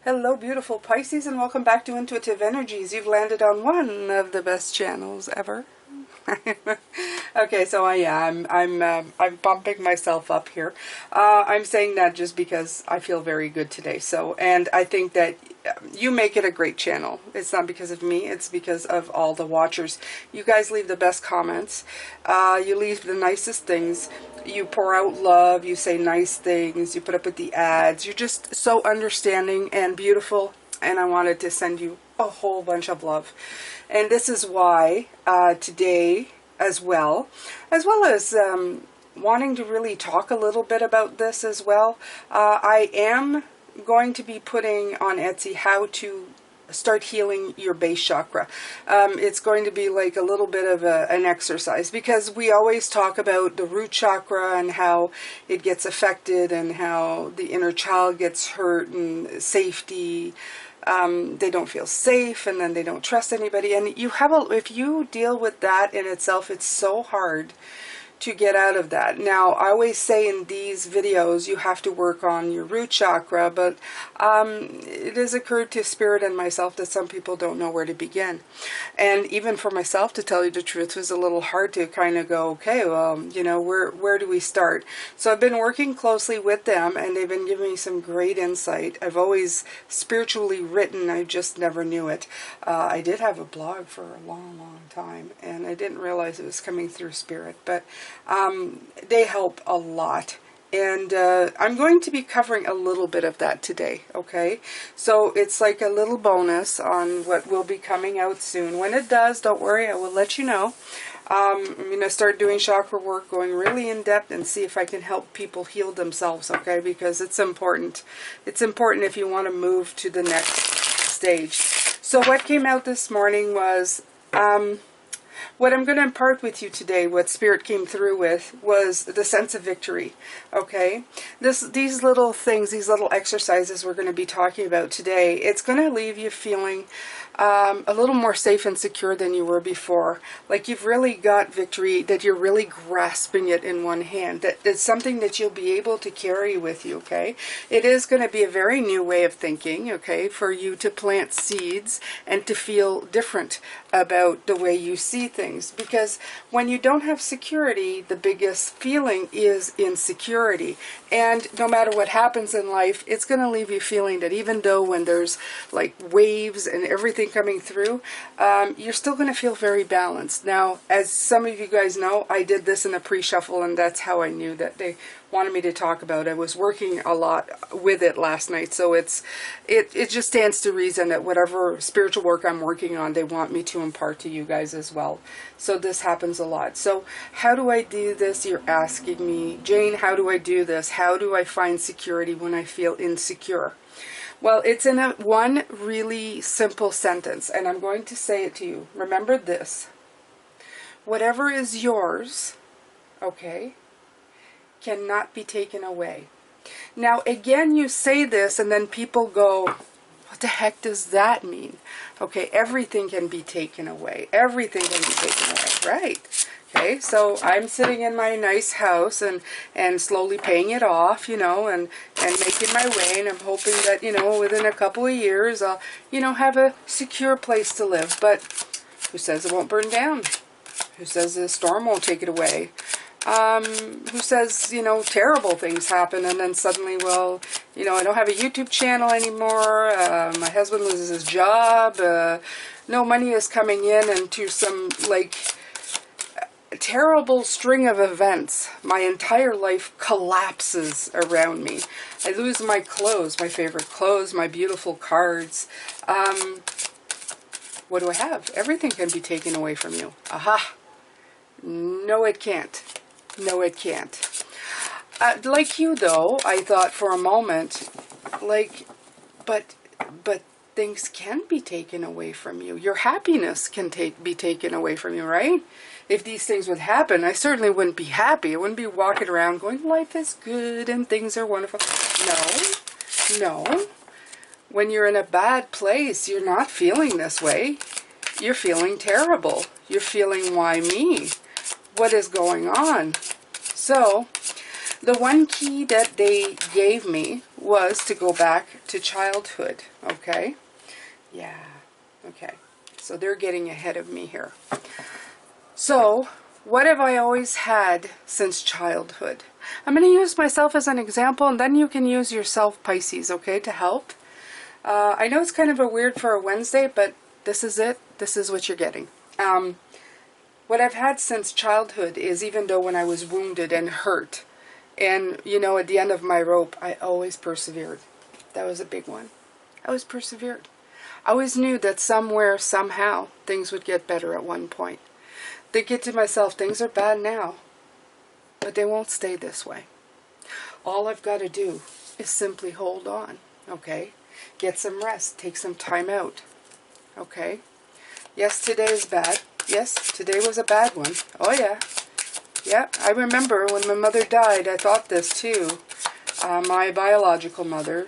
Hello, beautiful Pisces, and welcome back to Intuitive Energies. You've landed on one of the best channels ever. Okay, so I'm bumping myself up here. I'm saying that just because I feel very good today. So, and I think that you make it a great channel. It's not because of me, it's because of all the watchers. You guys leave the best comments. You leave the nicest things. You pour out love, you say nice things, you put up with the ads. You're just so understanding and beautiful, and I wanted to send you a whole bunch of love. And this is why today as well as wanting to really talk a little bit about this as well, I am going to be putting on Etsy how to start healing your base chakra. It's going to be like a little bit of an exercise, because we always talk about the root chakra and how it gets affected and how the inner child gets hurt and safety. They don't feel safe, and then they don't trust anybody. And if you deal with that in itself, it's so hard to get out of that. Now, I always say in these videos you have to work on your root chakra, but it has occurred to Spirit and myself that some people don't know where to begin. And even for myself, to tell you the truth, it was a little hard to kind of go, okay, well, you know, where do we start? So I've been working closely with them, and they've been giving me some great insight. I've always spiritually written, I just never knew it. I did have a blog for a long, long time, and I didn't realize it was coming through Spirit, but they help a lot. And I'm going to be covering a little bit of that today, okay? So it's like a little bonus on what will be coming out soon. When it does, don't worry, I will let you know. I'm going to start doing chakra work, going really in depth, and see if I can help people heal themselves, okay? Because it's important. It's important if you want to move to the next stage. So what came out this morning was... what I'm going to impart with you today, what Spirit came through with, was the sense of victory, okay? These little things, these little exercises we're going to be talking about today, it's going to leave you feeling a little more safe and secure than you were before. Like you've really got victory, that you're really grasping it in one hand, that it's something that you'll be able to carry with you, okay? It is going to be a very new way of thinking, okay, for you to plant seeds and to feel different about the way you see things. Because when you don't have security, the biggest feeling is insecurity. And no matter what happens in life, it's going to leave you feeling that even though when there's like waves and everything coming through, you're still going to feel very balanced. Now, as some of you guys know, I did this in a pre-shuffle, and that's how I knew that they wanted me to talk about it. I was working a lot with it last night, so it just stands to reason that whatever spiritual work I'm working on, they want me to impart to you guys as well. So this happens a lot. So how do I do this? You're asking me, Jane, how do I do this? How do I find security when I feel insecure? Well, it's in one really simple sentence, and I'm going to say it to you. Remember this. Whatever is yours, okay, cannot be taken away. Now, again, you say this, and then people go, what the heck does that mean? Okay, everything can be taken away. Everything can be taken away, right? Okay, so I'm sitting in my nice house and slowly paying it off, you know, and making my way, and I'm hoping that, you know, within a couple of years I'll, you know, have a secure place to live. But who says it won't burn down? Who says the storm won't take it away? Who says, you know, terrible things happen, and then suddenly, well, you know, I don't have a YouTube channel anymore, my husband loses his job, no money is coming in, and to some, like, terrible string of events, my entire life collapses around me. I lose my clothes, my favorite clothes, my beautiful cards. What do I have? Everything can be taken away from you. Aha! No, it can't. No, it can't. Like you, though, I thought for a moment, like, but things can be taken away from you. Your happiness can be taken away from you, right? If these things would happen, I certainly wouldn't be happy. I wouldn't be walking around going, life is good and things are wonderful. No. When you're in a bad place, you're not feeling this way. You're feeling terrible. You're feeling, why me? What is going on? So The one key that they gave me was to go back to childhood, okay? Yeah, okay. So they're getting ahead of me here. So, what have I always had since childhood? I'm going to use myself as an example, and then you can use yourself, Pisces, okay, to help. I know it's kind of a weird for a Wednesday, but this is it. This is what you're getting. What I've had since childhood is, even though when I was wounded and hurt, and, you know, at the end of my rope, I always persevered. That was a big one. I always persevered. I always knew that somewhere, somehow, things would get better at one point. Thinking to myself, things are bad now, but they won't stay this way. All I've got to do is simply hold on, okay? Get some rest. Take some time out, okay? Yes, today is bad. Yes, today was a bad one. Oh, yeah. Yeah, I remember when my mother died, I thought this too. My biological mother.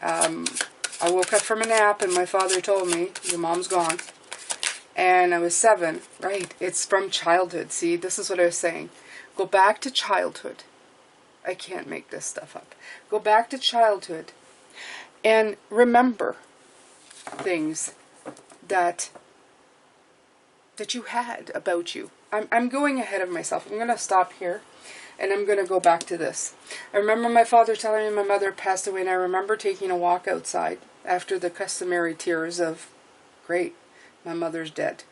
I woke up from a nap and my father told me, your mom's gone. And I was 7. Right, it's from childhood. See, this is what I was saying. Go back to childhood. I can't make this stuff up. Go back to childhood and remember things that you had about you. I'm going ahead of myself. I'm going to stop here and I'm going to go back to this. I remember my father telling me my mother passed away, and I remember taking a walk outside after the customary tears of, great, my mother's dead,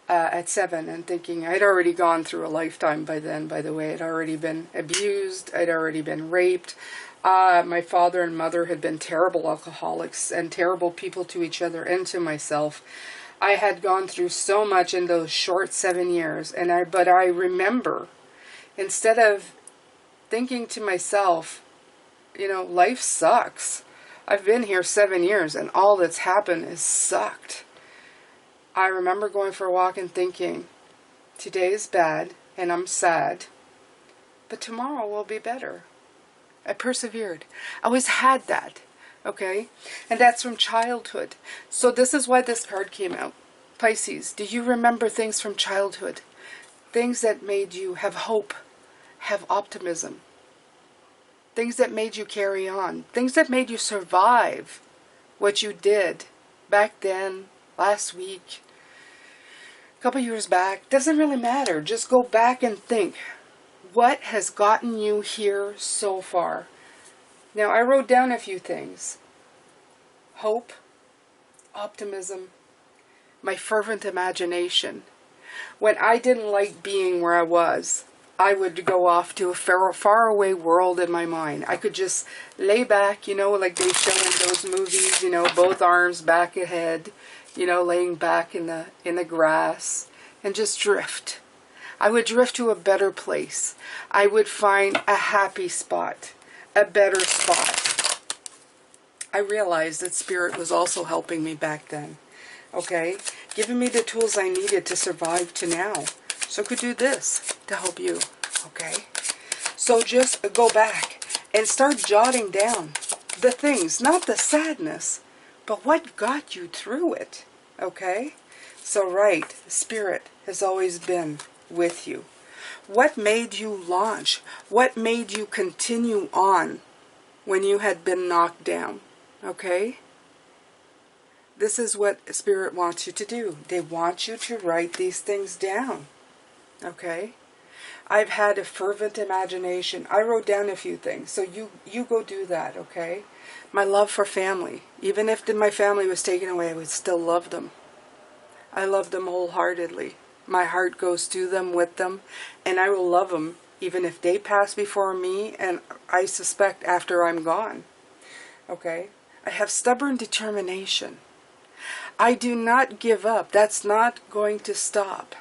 at 7, and thinking I'd already gone through a lifetime by then, by the way. I'd already been abused. I'd already been raped. My father and mother had been terrible alcoholics and terrible people to each other and to myself. I had gone through so much in those short 7 years, but I remember, instead of thinking to myself, you know, life sucks. I've been here 7 years and all that's happened is sucked. I remember going for a walk and thinking, today is bad and I'm sad, but tomorrow will be better. I persevered. I always had that. Okay? And that's from childhood. So this is why this card came out. Pisces, do you remember things from childhood? Things that made you have hope, have optimism. Things that made you carry on. Things that made you survive what you did back then, last week, a couple years back. Doesn't really matter. Just go back and think. What has gotten you here so far? Now, I wrote down a few things. Hope, optimism, my fervent imagination. When I didn't like being where I was, I would go off to a far away world in my mind. I could just lay back, you know, like they show in those movies, you know, both arms back ahead, you know, laying back in the grass and just drift. I would drift to a better place. I would find a happy spot. A better spot. I realized that Spirit was also helping me back then. Okay? Giving me the tools I needed to survive to now. So I could do this to help you. Okay? So just go back and start jotting down the things, not the sadness, but what got you through it. Okay? So right, Spirit has always been with you. What made you launch? What made you continue on when you had been knocked down? Okay? This is what Spirit wants you to do. They want you to write these things down. Okay? I've had a fervent imagination. I wrote down a few things. So you go do that, okay? My love for family. Even if my family was taken away, I would still love them. I love them wholeheartedly. My heart goes to them, with them, and I will love them even if they pass before me, and I suspect after I'm gone. Okay? I have stubborn determination. I do not give up. That's not going to stop.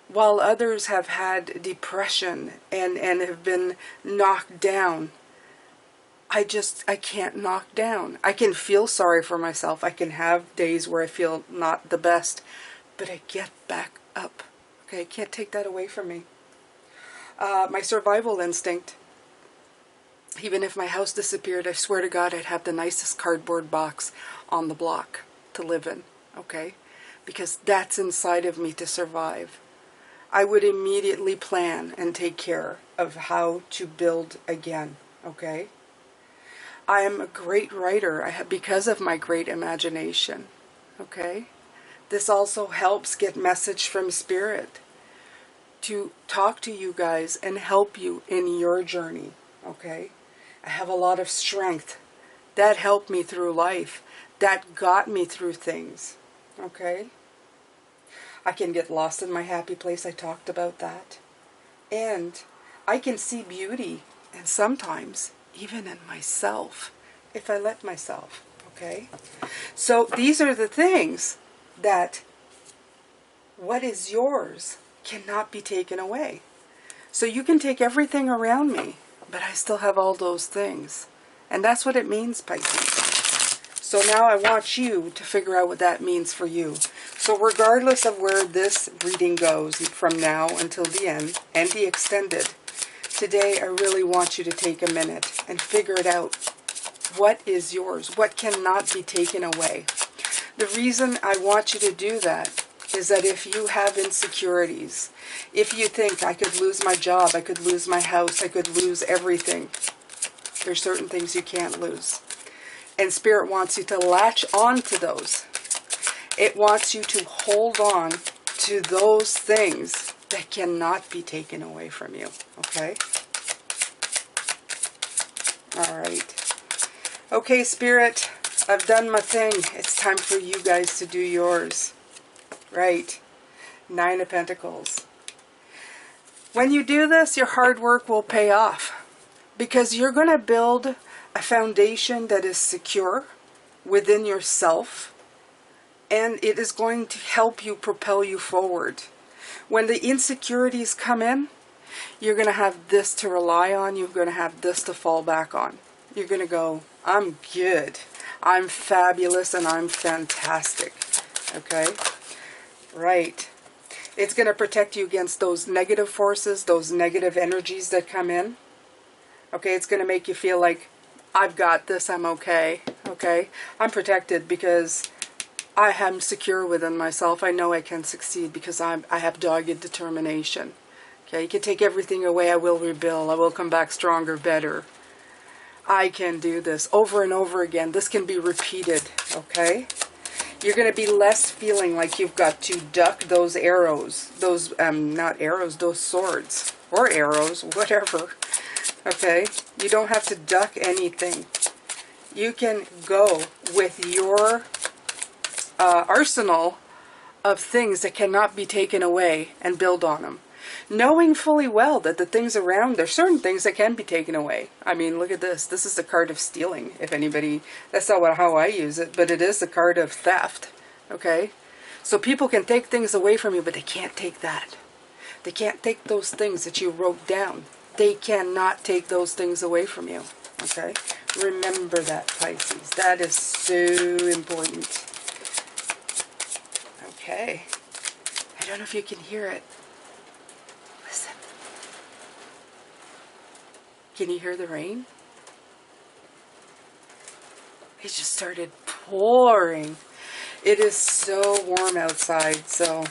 While others have had depression and have been knocked down, I can't knock down. I can feel sorry for myself. I can have days where I feel not the best, but I get back up. Okay, can't take that away from me. My survival instinct. Even if my house disappeared, I swear to God, I'd have the nicest cardboard box on the block to live in. Okay? Because that's inside of me to survive. I would immediately plan and take care of how to build again, okay? I am a great writer because of my great imagination, okay? This also helps get message from Spirit to talk to you guys and help you in your journey, okay? I have a lot of strength. That helped me through life. That got me through things, okay? I can get lost in my happy place. I talked about that. And I can see beauty, and sometimes even in myself, if I let myself, okay? So these are the things that what is yours cannot be taken away. So you can take everything around me, but I still have all those things. And that's what it means, Pisces. So now I want you to figure out what that means for you. So regardless of where this reading goes from now until the end, and the extended, today I really want you to take a minute and figure it out. What is yours? What cannot be taken away? The reason I want you to do that is that if you have insecurities, if you think I could lose my job, I could lose my house, I could lose everything, there's certain things you can't lose. And Spirit wants you to latch on to those. It wants you to hold on to those things that cannot be taken away from you. Okay? All right. Okay, Spirit, I've done my thing. It's time for you guys to do yours. Right. 9 of Pentacles. When you do this, your hard work will pay off. Because you're going to build a foundation that is secure within yourself. And it is going to help you propel you forward. When the insecurities come in, you're going to have this to rely on. You're going to have this to fall back on. You're going to go, I'm good. I'm fabulous and I'm fantastic. Okay? Right. It's going to protect you against those negative forces, those negative energies that come in. Okay? It's going to make you feel like, I've got this, I'm okay. Okay? I'm protected because I am secure within myself. I know I can succeed because I have dogged determination. Okay? You can take everything away. I will rebuild. I will come back stronger, better. I can do this over and over again. This can be repeated. Okay? You're going to be less feeling like you've got to duck those arrows. Those, not arrows, those swords. Or arrows, whatever. Okay? You don't have to duck anything. You can go with your arsenal of things that cannot be taken away and build on them. Knowing fully well that the things around, there's certain things that can be taken away. I mean, look at this. This is the card of stealing. If anybody, that's not how I use it, but it is the card of theft. Okay? So people can take things away from you, but they can't take that. They can't take those things that you wrote down. They cannot take those things away from you. Okay? Remember that, Pisces. That is so important. Okay. I don't know if you can hear it. Listen. Can you hear the rain? It just started pouring. It is so warm outside, so.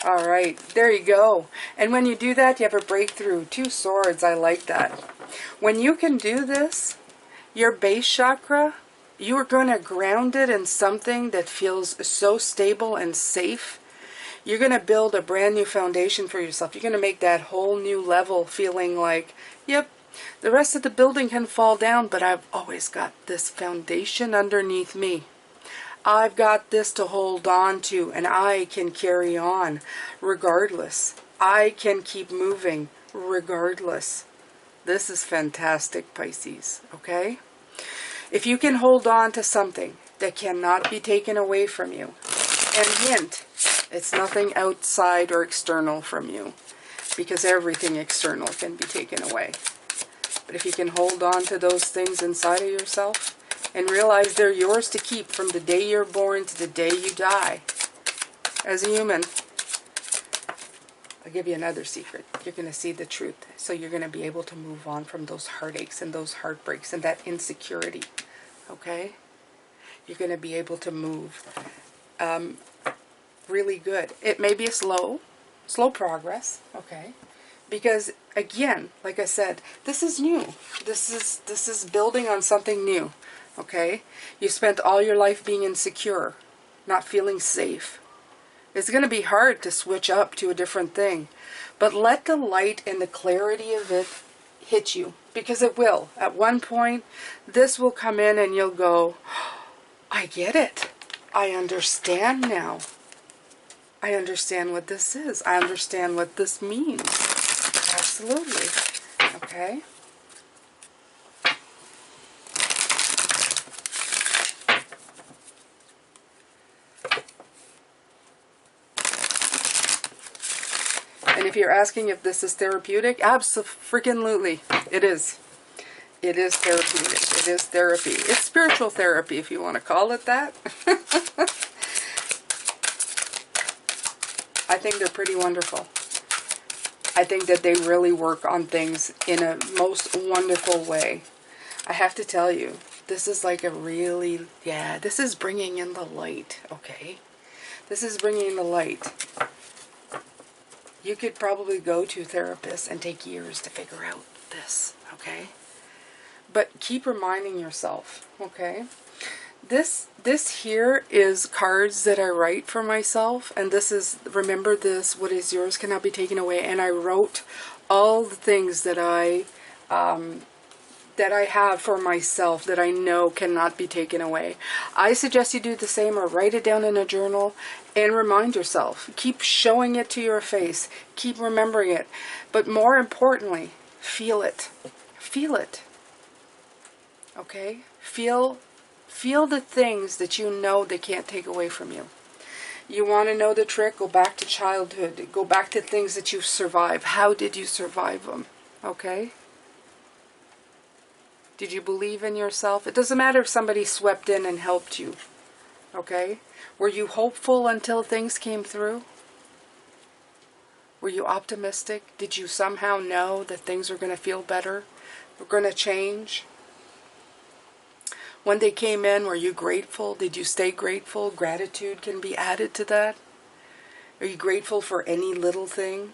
All right, there you go. And when you do that, you have a breakthrough. 2 swords, I like that. When you can do this, your base chakra, you are going to ground it in something that feels so stable and safe. You're going to build a brand new foundation for yourself. You're going to make that whole new level feeling like, yep, the rest of the building can fall down, but I've always got this foundation underneath me. I've got this to hold on to, and I can carry on regardless. I can keep moving regardless. This is fantastic, Pisces, okay? If you can hold on to something that cannot be taken away from you, and hint, it's nothing outside or external from you, because everything external can be taken away. But if you can hold on to those things inside of yourself, and realize they're yours to keep from the day you're born to the day you die, as a human, I'll give you another secret. You're going to see the truth. So you're going to be able to move on from those heartaches and those heartbreaks and that insecurity. Okay? You're going to be able to move. really good. It may be a slow progress, okay? Because again, like I said, this is new. This is building on something new, okay? You spent all your life being insecure, not feeling safe. It's going to be hard to switch up to a different thing, but let the light and the clarity of it hit you, because it will. At one point, this will come in and you'll go, I get it. I understand now. I understand what this is. I understand what this means. Absolutely. Okay. And if you're asking if this is therapeutic, absolutely, it is. It is therapeutic. It is therapy. It's spiritual therapy, if you want to call it that. I think they're pretty wonderful. I think that they really work on things in a most wonderful way. I have to tell you, this is like a really, yeah, this is bringing in the light, okay? This is bringing in the light. You could probably go to therapists and take years to figure out this, okay? But keep reminding yourself, okay? This here is cards that I write for myself, and this is, remember this, what is yours cannot be taken away. And I wrote all the things that I have for myself that I know cannot be taken away. I suggest you do the same, or write it down in a journal and remind yourself. Keep showing it to your face. Keep remembering it. But more importantly, feel it. Feel it. Okay? Feel the things that you know they can't take away from you. You want to know the trick? Go back to childhood. Go back to things that you've survived. How did you survive them? Okay? Did you believe in yourself? It doesn't matter if somebody swept in and helped you. Okay? Were you hopeful until things came through? Were you optimistic? Did you somehow know that things were going to feel better? Were going to change? When they came in, were you grateful? Did you stay grateful? Gratitude can be added to that. Are you grateful for any little thing?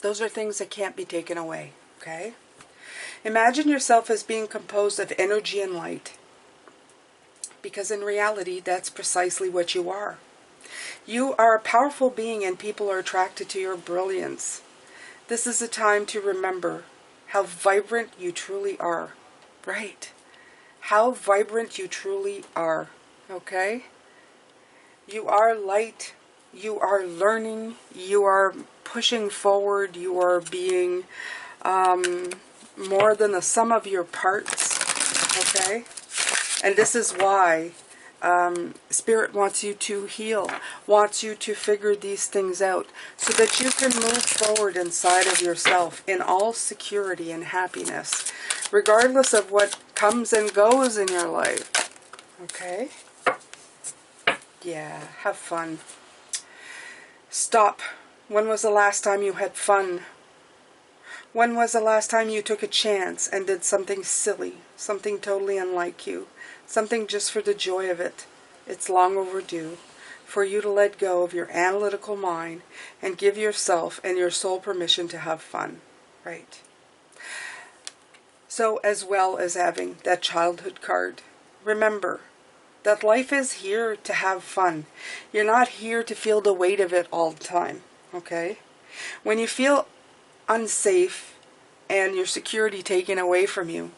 Those are things that can't be taken away, okay? Imagine yourself as being composed of energy and light. Because in reality, that's precisely what you are. You are a powerful being, and people are attracted to your brilliance. This is a time to remember how vibrant you truly are. Right. How vibrant you truly are. Okay? You are light. You are learning. You are pushing forward. You are being more than the sum of your parts. Okay? And this is why Spirit wants you to heal, wants you to figure these things out, so that you can move forward inside of yourself in all security and happiness, regardless of what comes and goes in your life. Okay? Yeah, have fun. Stop. When was the last time you had fun? When was the last time you took a chance and did something silly, something totally unlike you, something just for the joy of it? It's long overdue for you to let go of your analytical mind and give yourself and your soul permission to have fun. Right. So, as well as having that childhood card, remember that life is here to have fun. You're not here to feel the weight of it all the time. Okay? When you feel unsafe and your security taken away from you,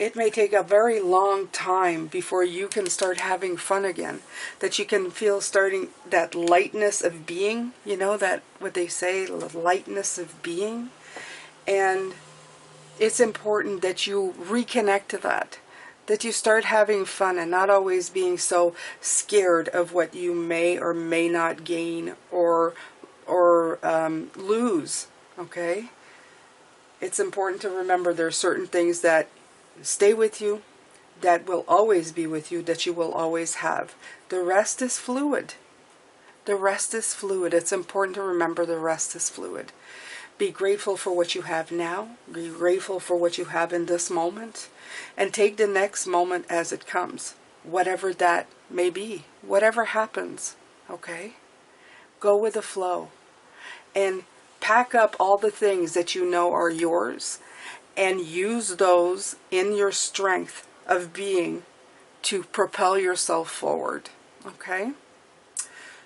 it may take a very long time before you can start having fun again. That you can feel starting that lightness of being, you know, that what they say, the lightness of being. And it's important that you reconnect to that. That you start having fun and not always being so scared of what you may or may not gain or lose. Okay? It's important to remember there are certain things that stay with you, that will always be with you, that you will always have. The rest is fluid. The rest is fluid. It's important to remember the rest is fluid. Be grateful for what you have now. Be grateful for what you have in this moment. And take the next moment as it comes. whatever that may be, whatever happens, okay? Go with the flow and pack up all the things that you know are yours and use those in your strength of being to propel yourself forward, okay?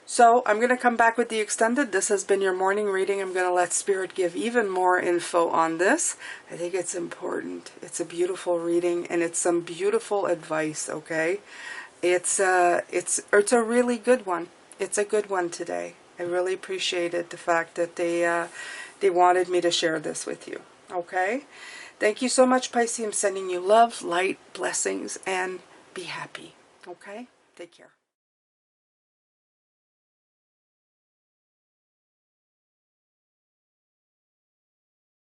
So I'm going to come back with the extended. This has been your morning reading. I'm going to let Spirit give even more info on this. I think it's important. It's a beautiful reading and it's some beautiful advice, okay? It's a really good one. It's a good one today. I really appreciated the fact that they wanted me to share this with you, okay? Thank you so much, Pisces. I'm sending you love, light, blessings, and be happy, okay? Take care.